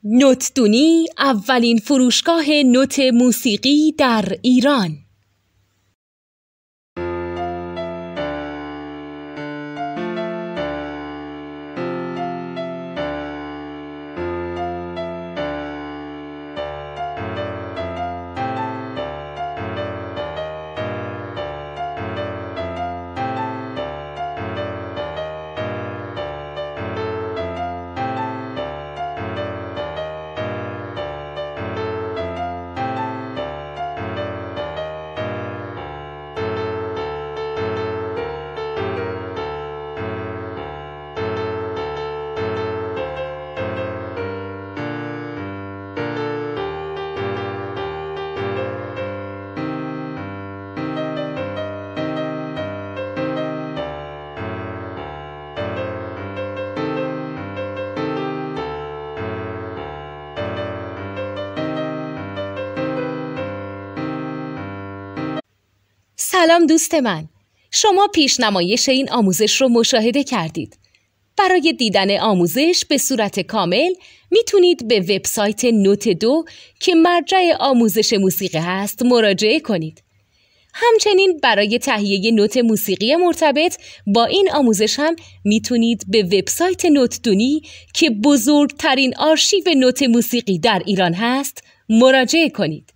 نوتدونی اولین فروشگاه نوت موسیقی در ایران. سلام دوست من، شما پیشنمایش این آموزش رو مشاهده کردید. برای دیدن آموزش به صورت کامل میتونید به وبسایت نوت 2 که مرجع آموزش موسیقی هست مراجعه کنید. همچنین برای تهیه نوت موسیقی مرتبط با این آموزش هم میتونید به وبسایت نوتدونی که بزرگترین آرشیو نوت موسیقی در ایران هست مراجعه کنید.